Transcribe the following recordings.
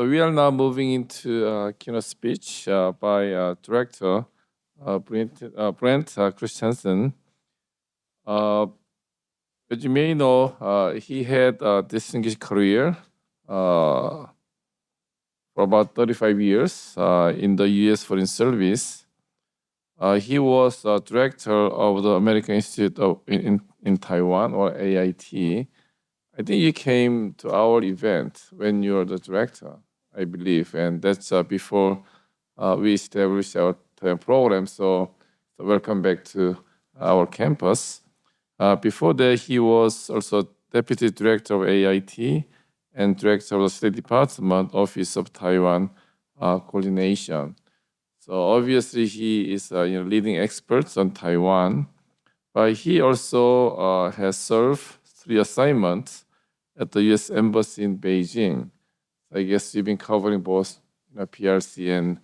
So we are now moving into keynote speech by director Brent Christensen. Uh, as you may know, he had a distinguished career for about 35 years in the U.S. Foreign Service. He was director of the American Institute in Taiwan, or AIT. I think you came to our event when you were the director, I believe, and that's before we established our program. So welcome back to our campus. Before that, he was also deputy director of AIT and director of the State Department Office of Taiwan Coordination. So obviously, he is leading experts on Taiwan, but he also has served 3 assignments at the U.S. Embassy in Beijing. I guess you've been covering both PRC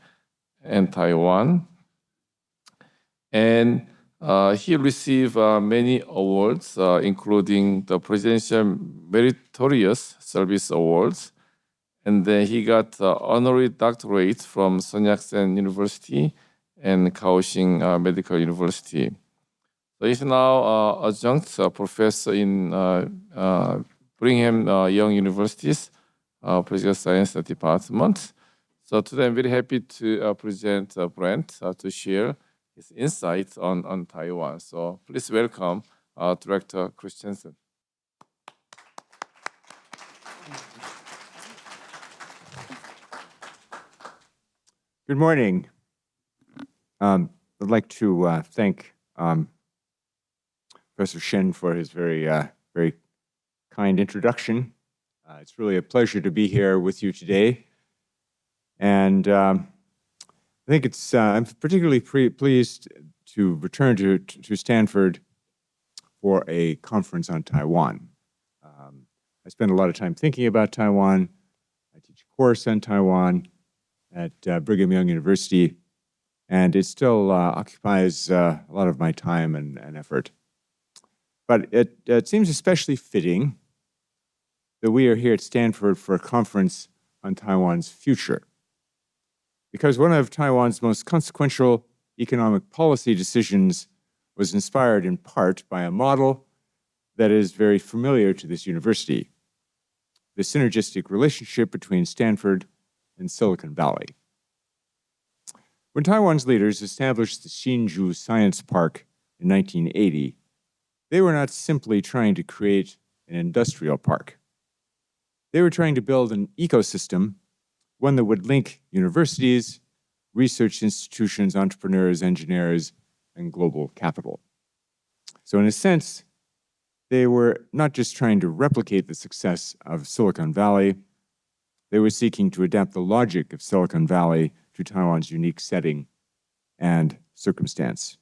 and Taiwan. And he received many awards, including the Presidential Meritorious Service Awards. And then he got honorary doctorate from Sun Yat-sen University and Kaohsiung Medical University. So he's now adjunct professor in Brigham Young University's Political Science Department. So today I'm very happy to present Brent to share his insights on Taiwan. So please welcome Director Christensen. Good morning. I'd like to thank Professor Shen for his very kind introduction. It's really a pleasure to be here with you today. And I think I'm particularly pleased to return to Stanford for a conference on Taiwan. I spend a lot of time thinking about Taiwan. I teach a course on Taiwan at Brigham Young University, and it still occupies a lot of my time and effort. But it seems especially fitting that we are here at Stanford for a conference on Taiwan's future, because one of Taiwan's most consequential economic policy decisions was inspired in part by a model that is very familiar to this university: the synergistic relationship between Stanford and Silicon Valley. When Taiwan's leaders established the Hsinchu Science Park in 1980, they were not simply trying to create an industrial park. They were trying to build an ecosystem, one that would link universities, research institutions, entrepreneurs, engineers, and global capital. So in a sense, they were not just trying to replicate the success of Silicon Valley, they were seeking to adapt the logic of Silicon Valley to Taiwan's unique setting and circumstances.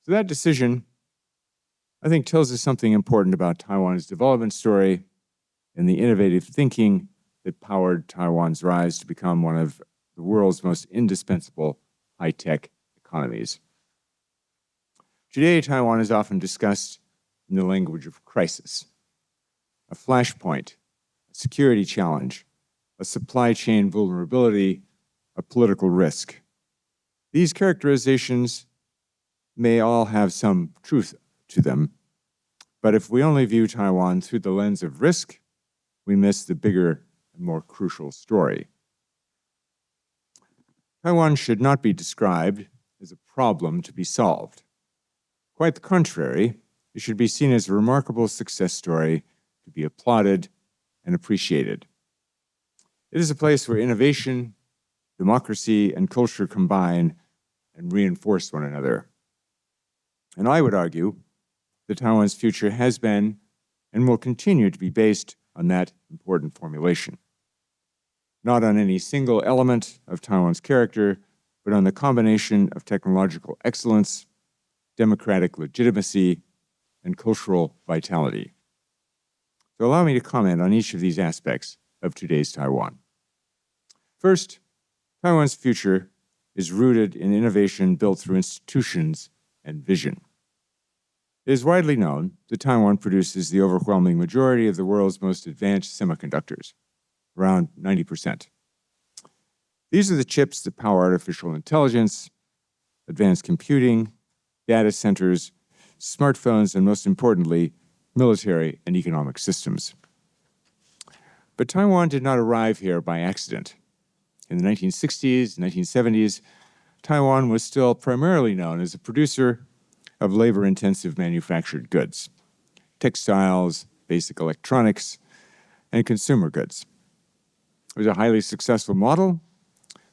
So that decision, I think, tells us something important about Taiwan's development story and the innovative thinking that powered Taiwan's rise to become one of the world's most indispensable high-tech economies. Today, Taiwan is often discussed in the language of crisis: a flashpoint, a security challenge, a supply chain vulnerability, a political risk. These characterizations may all have some truth to them, but if we only view Taiwan through the lens of risk, we miss the bigger and more crucial story. Taiwan should not be described as a problem to be solved. Quite the contrary, it should be seen as a remarkable success story to be applauded and appreciated. It is a place where innovation, democracy, and culture combine and reinforce one another. And I would argue that Taiwan's future has been and will continue to be based on that important formulation. Not on any single element of Taiwan's character, but on the combination of technological excellence, democratic legitimacy, and cultural vitality. So allow me to comment on each of these aspects of today's Taiwan. First, Taiwan's future is rooted in innovation built through institutions and vision. It is widely known that Taiwan produces the overwhelming majority of the world's most advanced semiconductors. around 90%. These are the chips that power artificial intelligence, advanced computing, data centers, smartphones, and most importantly, military and economic systems. But Taiwan did not arrive here by accident. In the 1960s, 1970s, Taiwan was still primarily known as a producer of labor-intensive manufactured goods, textiles, basic electronics, and consumer goods. It was a highly successful model,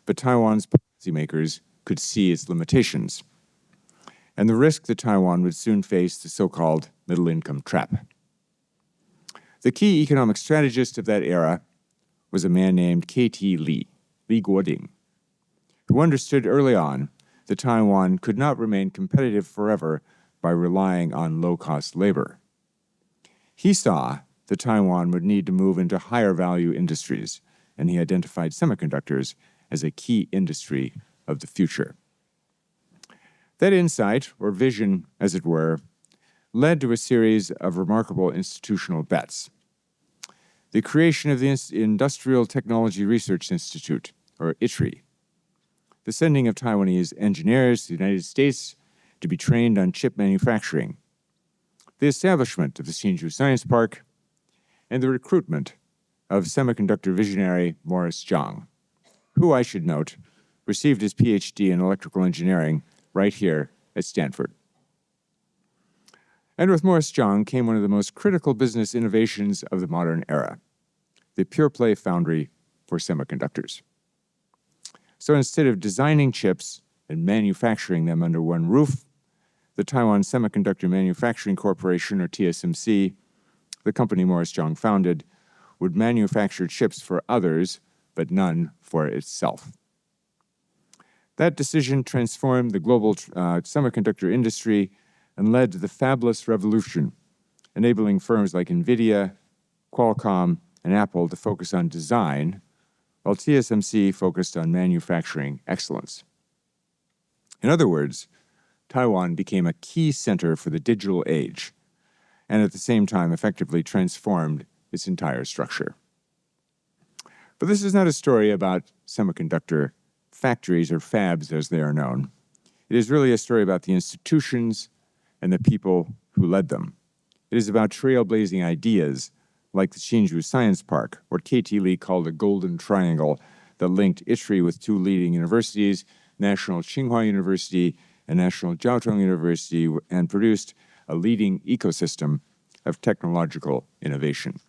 but Taiwan's policymakers could see its limitations and the risk that Taiwan would soon face the so-called middle-income trap. The key economic strategist of that era was a man named K.T. Lee Guoding, who understood early on that Taiwan could not remain competitive forever by relying on low-cost labor. He saw that Taiwan would need to move into higher-value industries, and he identified semiconductors as a key industry of the future. That insight, or vision, as it were, led to a series of remarkable institutional bets. The creation of the Industrial Technology Research Institute, or ITRI, the sending of Taiwanese engineers to the United States to be trained on chip manufacturing, the establishment of the Hsinchu Science Park, and the recruitment of semiconductor visionary Morris Chang, who, I should note, received his PhD in electrical engineering right here at Stanford. And with Morris Chang came one of the most critical business innovations of the modern era, the pure-play foundry for semiconductors. So instead of designing chips and manufacturing them under one roof, the Taiwan Semiconductor Manufacturing Corporation, or TSMC, the company Morris Chang founded, would manufacture chips for others, but none for itself. That decision transformed the global semiconductor industry and led to the fabless revolution, enabling firms like NVIDIA, Qualcomm, and Apple to focus on design, while TSMC focused on manufacturing excellence. In other words, Taiwan became a key center for the digital age, and at the same time effectively transformed its entire structure. But this is not a story about semiconductor factories, or fabs as they are known. It is really a story about the institutions and the people who led them. It is about trailblazing ideas like the Hsinchu Science Park, what K.T. Lee called a golden triangle that linked ITRI with two leading universities, National Tsinghua University and National Jiaotong University, and produced a leading ecosystem of technological innovation.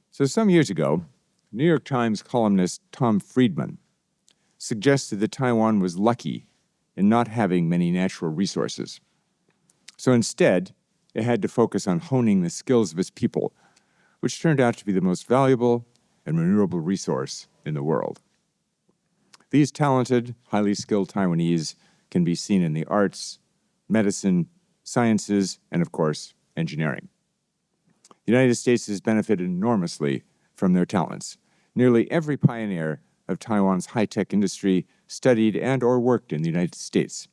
So some years ago, New York Times columnist Tom Friedman suggested that Taiwan was lucky in not having many natural resources. So instead, it had to focus on honing the skills of its people, which turned out to be the most valuable and renewable resource in the world. These talented, highly skilled Taiwanese can be seen in the arts, medicine, sciences, and of course, engineering. The United States has benefited enormously from their talents. Nearly every pioneer of Taiwan's high-tech industry studied and or worked in the United States.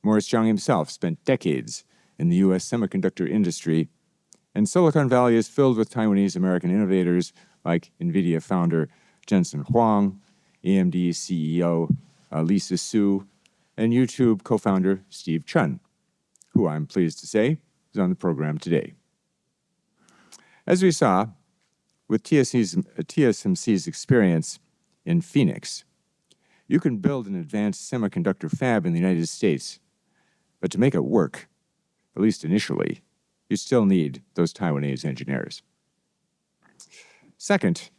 Morris Chang himself spent decades in the U.S. semiconductor industry, and Silicon Valley is filled with Taiwanese-American innovators like NVIDIA founder Jensen Huang, AMD CEO Lisa Su, and YouTube co-founder Steve Chen, who I'm pleased to say is on the program today. As we saw, with TSMC's experience in Phoenix, you can build an advanced semiconductor fab in the United States, but to make it work, at least initially, you still need those Taiwanese engineers. Second,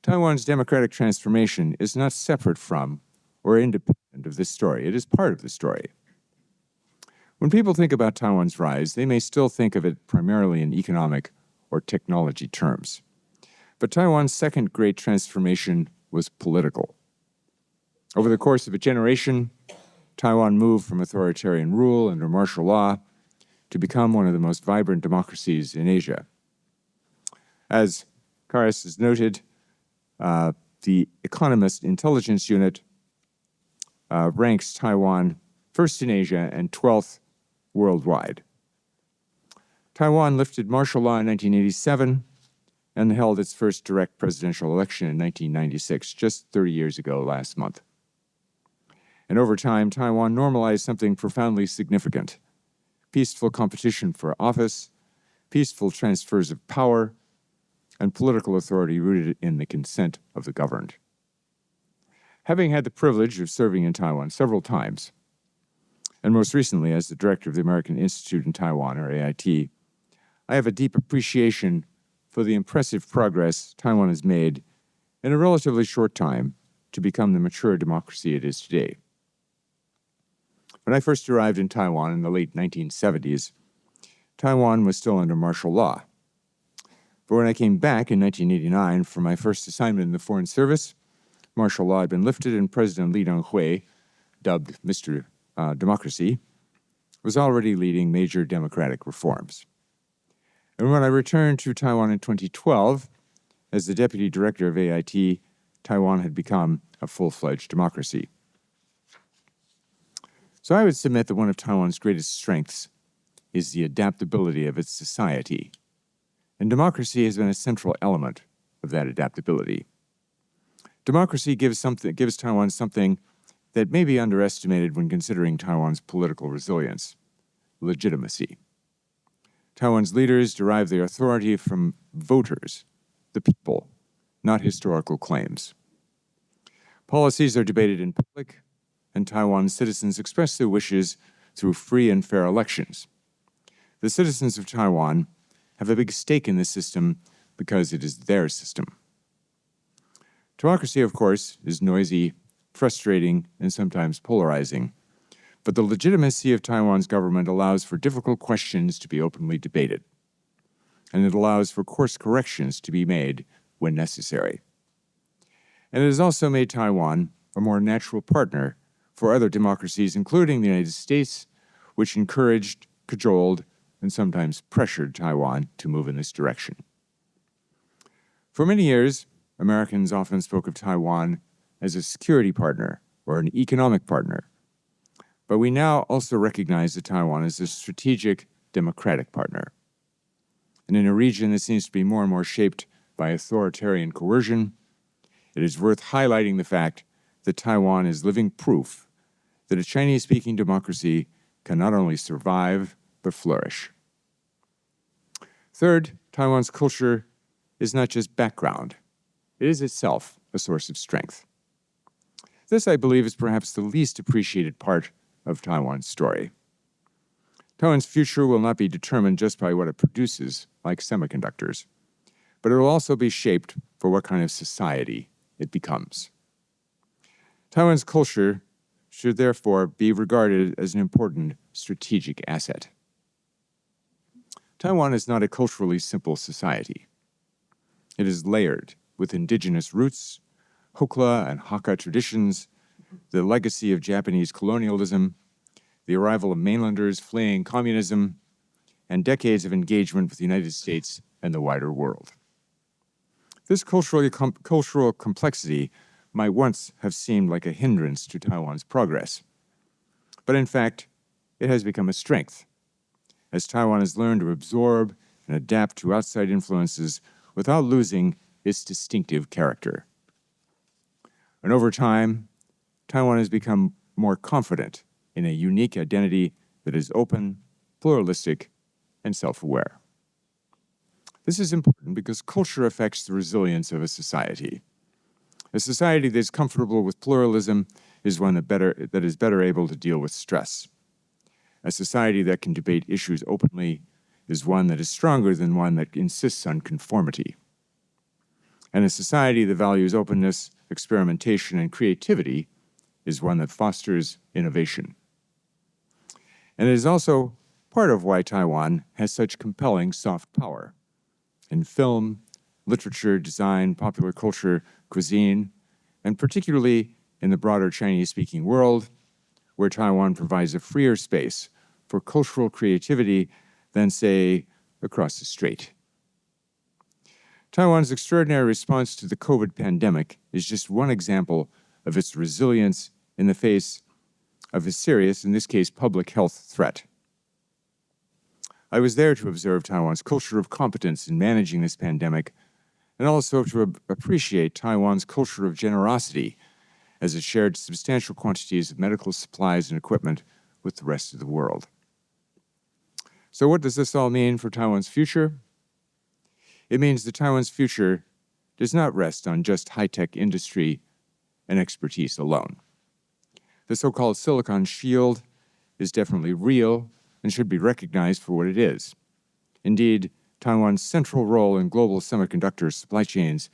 Taiwan's democratic transformation is not separate from or independent of this story. It is part of the story. When people think about Taiwan's rise, they may still think of it primarily in economic or technology terms. But Taiwan's second great transformation was political. Over the course of a generation, Taiwan moved from authoritarian rule under martial law to become one of the most vibrant democracies in Asia. As Karis has noted, the Economist Intelligence Unit ranks Taiwan first in Asia and 12th worldwide. Taiwan lifted martial law in 1987, and held its first direct presidential election in 1996, just 30 years ago last month. And over time, Taiwan normalized something profoundly significant: peaceful competition for office, peaceful transfers of power, and political authority rooted in the consent of the governed. Having had the privilege of serving in Taiwan several times, and most recently as the director of the American Institute in Taiwan, or AIT, I have a deep appreciation for the impressive progress Taiwan has made in a relatively short time to become the mature democracy it is today. When I first arrived in Taiwan in the late 1970s, Taiwan was still under martial law. But when I came back in 1989 for my first assignment in the Foreign Service, martial law had been lifted and President Lee Teng-hui, dubbed Mr. Democracy, was already leading major democratic reforms. And when I returned to Taiwan in 2012, as the deputy director of AIT, Taiwan had become a full-fledged democracy. So I would submit that one of Taiwan's greatest strengths is the adaptability of its society. And democracy has been a central element of that adaptability. Democracy gives Taiwan something that may be underestimated when considering Taiwan's political resilience: legitimacy. Taiwan's leaders derive their authority from voters, the people, not historical claims. Policies are debated in public, and Taiwan's citizens express their wishes through free and fair elections. The citizens of Taiwan have a big stake in this system because it is their system. Democracy, of course, is noisy, frustrating, and sometimes polarizing, but the legitimacy of Taiwan's government allows for difficult questions to be openly debated, and it allows for course corrections to be made when necessary. And it has also made Taiwan a more natural partner for other democracies, including the United States, which encouraged, cajoled, and sometimes pressured Taiwan to move in this direction. For many years, Americans often spoke of Taiwan as a security partner or an economic partner, but we now also recognize that Taiwan is a strategic democratic partner. And in a region that seems to be more and more shaped by authoritarian coercion, it is worth highlighting the fact that Taiwan is living proof that a Chinese-speaking democracy can not only survive, but flourish. Third, Taiwan's culture is not just background. It is itself a source of strength. This, I believe, is perhaps the least appreciated part of Taiwan's story. Taiwan's future will not be determined just by what it produces, like semiconductors, but it will also be shaped for what kind of society it becomes. Taiwan's culture should therefore be regarded as an important strategic asset. Taiwan is not a culturally simple society. It is layered with indigenous roots, Hokla and Hakka traditions, the legacy of Japanese colonialism, the arrival of mainlanders fleeing communism, and decades of engagement with the United States and the wider world. This cultural complexity might once have seemed like a hindrance to Taiwan's progress, but in fact, it has become a strength, as Taiwan has learned to absorb and adapt to outside influences without losing its distinctive character. And over time, Taiwan has become more confident in a unique identity that is open, pluralistic, and self-aware. This is important because culture affects the resilience of a society. A society that is comfortable with pluralism is one that is better able to deal with stress. A society that can debate issues openly is one that is stronger than one that insists on conformity. And a society that values openness, experimentation, and creativity is one that fosters innovation. And it is also part of why Taiwan has such compelling soft power in film, literature, design, popular culture, cuisine, and particularly in the broader Chinese-speaking world, where Taiwan provides a freer space for cultural creativity than, say, across the strait. Taiwan's extraordinary response to the COVID pandemic is just one example of its resilience in the face of a serious, in this case, public health threat. I was there to observe Taiwan's culture of competence in managing this pandemic and also to appreciate Taiwan's culture of generosity as it shared substantial quantities of medical supplies and equipment with the rest of the world. So what does this all mean for Taiwan's future? It means that Taiwan's future does not rest on just high-tech industry and expertise alone. The so-called Silicon Shield is definitely real and should be recognized for what it is. Indeed, Taiwan's central role in global semiconductor supply chains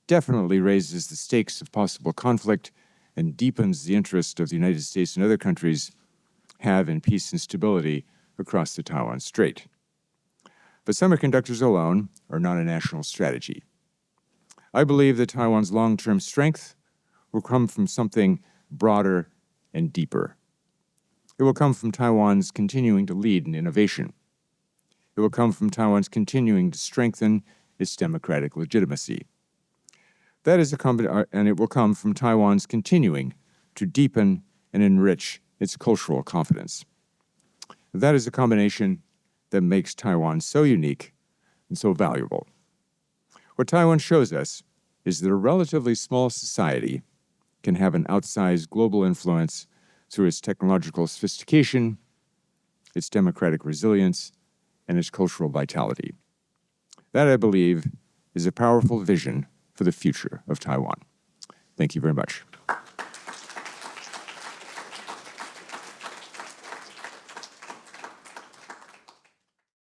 definitely raises the stakes of possible conflict and deepens the interest of the United States and other countries have in peace and stability across the Taiwan Strait. But semiconductors alone are not a national strategy. I believe that Taiwan's long-term strength will come from something broader and deeper. It will come from Taiwan's continuing to lead in innovation. It will come from Taiwan's continuing to strengthen its democratic legitimacy. And it will come from Taiwan's continuing to deepen and enrich its cultural confidence. That is a combination that makes Taiwan so unique and so valuable. What Taiwan shows us is that a relatively small society can have an outsized global influence through its technological sophistication, its democratic resilience, and its cultural vitality. That, I believe, is a powerful vision for the future of Taiwan. Thank you very much.